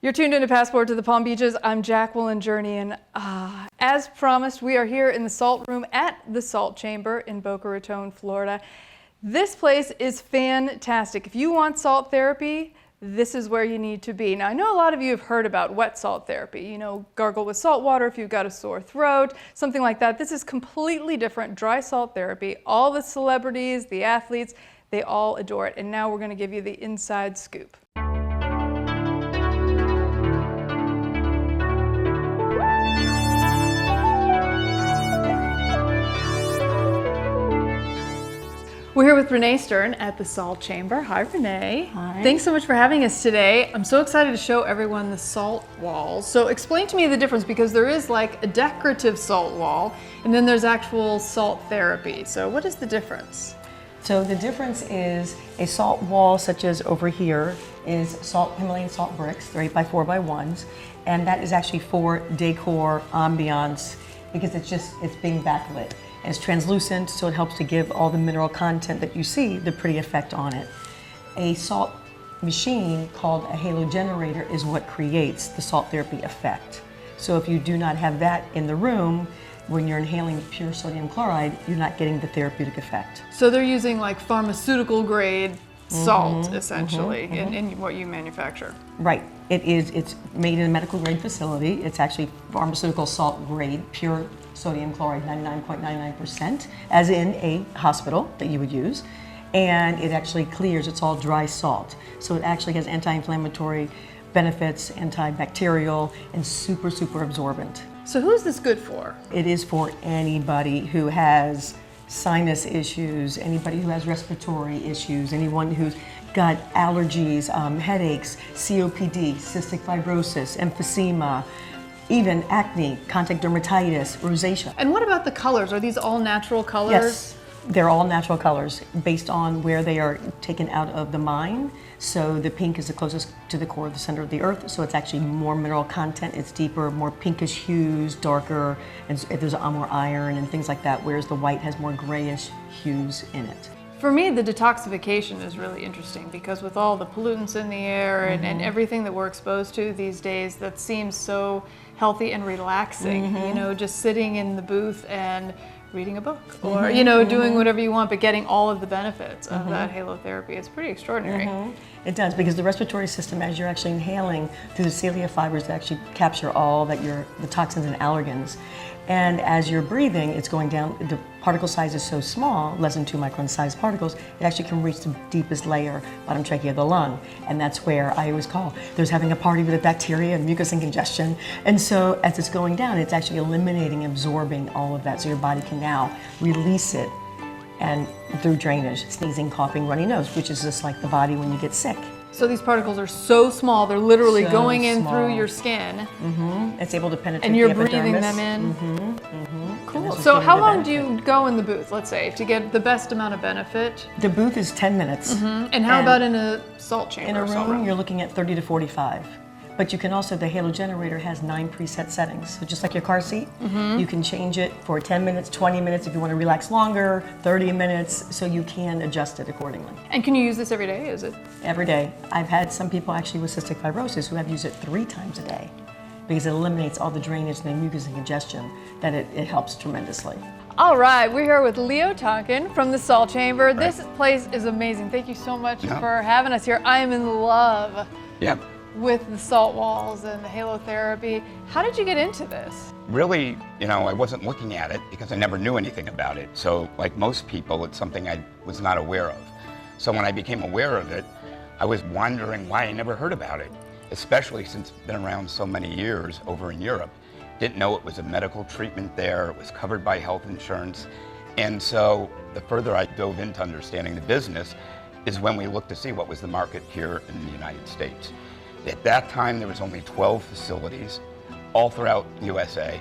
You're tuned into Passport to the Palm Beaches. I'm Jacqueline Journey, and as promised, we are here in the Salt Room at the Salt Chamber in Boca Raton, Florida. This place is fantastic. If you want salt therapy, this is where you need to be. Now, I know a lot of you have heard about wet salt therapy. You know, gargle with salt water if you've got a sore throat, something like that. This is completely different, dry salt therapy. All the celebrities, the athletes, they all adore it. And now we're going to give you the inside scoop. We're here with Renee Stern at the Salt Chamber. Hi, Renee. Hi. Thanks so much for having us today. I'm so excited to show everyone the salt walls. So explain to me the difference, because there is like a decorative salt wall and then there's actual salt therapy. So what is the difference? So the difference is a salt wall, such as over here, is Himalayan salt bricks. They're 8x4x1s, and that is actually for decor, ambiance, because it's being backlit. And it's translucent, so it helps to give all the mineral content that you see the pretty effect on it. A salt machine called a halo generator is what creates the salt therapy effect. So if you do not have that in the room, when you're inhaling pure sodium chloride, you're not getting the therapeutic effect. So they're using like pharmaceutical grade salt, essentially, in what you manufacture. Right. It's made in a medical grade facility. It's actually pharmaceutical salt grade, pure sodium chloride, 99.99%, as in a hospital that you would use. And it actually clears, it's all dry salt. So it actually has anti-inflammatory benefits, antibacterial, and super, super absorbent. So who is this good for? It is for anybody who has sinus issues, anybody who has respiratory issues, anyone who's got allergies, headaches, COPD, cystic fibrosis, emphysema, even acne, contact dermatitis, rosacea. And what about the colors? Are these all natural colors? Yes, they're all natural colors based on where they are taken out of the mine. So the pink is the closest to the core of the center of the earth, so it's actually more mineral content, it's deeper, more pinkish hues, darker, and there's more iron and things like that, whereas the white has more grayish hues in it. For me, the detoxification is really interesting, because with all the pollutants in the air and everything that we're exposed to these days, that seems so healthy and relaxing. You know, just sitting in the booth and reading a book, or you know, doing whatever you want, but getting all of the benefits of that halo therapy. It's pretty extraordinary. It does, because the respiratory system, as you're actually inhaling through the cilia fibers that actually capture all that the toxins and allergens, and as you're breathing, it's going down. The particle size is so small, less than 2 micron sized particles, it actually can reach the deepest layer, bottom trachea of the lung. And that's where I always call, there's having a party with a bacteria and mucus and congestion. And so as it's going down, it's actually eliminating, absorbing all of that. So your body can now release it, and through drainage, sneezing, coughing, runny nose, which is just like the body when you get sick. So these particles are so small, they're literally So going in small. through your skin. It's able to penetrate And you're the epidermis. breathing them in. Cool. And So getting how the long do benefit. you go in the booth, let's say, to get the best amount of benefit? The booth is 10 minutes. And how about in a salt chamber? In a salt room, you're looking at 30 to 45. But you can also, the halo generator has 9 preset settings. So just like your car seat, you can change it for 10 minutes, 20 minutes if you want to relax longer, 30 minutes, so you can adjust it accordingly. And can you use this every day, is it? Every day. I've had some people actually with cystic fibrosis who have used it 3 times a day, because it eliminates all the drainage and the mucus and congestion, that it helps tremendously. All right, we're here with Leo Tonkin from the Salt Chamber. This place is amazing. Thank you so much for having us here. I am in love with the salt walls and the halo therapy. How did you get into this? Really, you know, I wasn't looking at it because I never knew anything about it. So like most people, it's something I was not aware of. So when I became aware of it, I was wondering why I never heard about it, especially since it's been around so many years over in Europe. Didn't know it was a medical treatment there, it was covered by health insurance. And so the further I dove into understanding the business is when we looked to see what was the market here in the United States. At that time, there was only 12 facilities all throughout USA.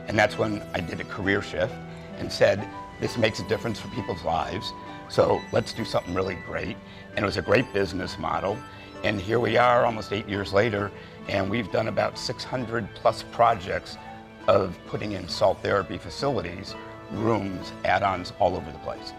And that's when I did a career shift and said, this makes a difference for people's lives. So let's do something really great. And it was a great business model. And here we are almost 8 years later, and we've done about 600 plus projects of putting in salt therapy facilities, rooms, add-ons all over the place.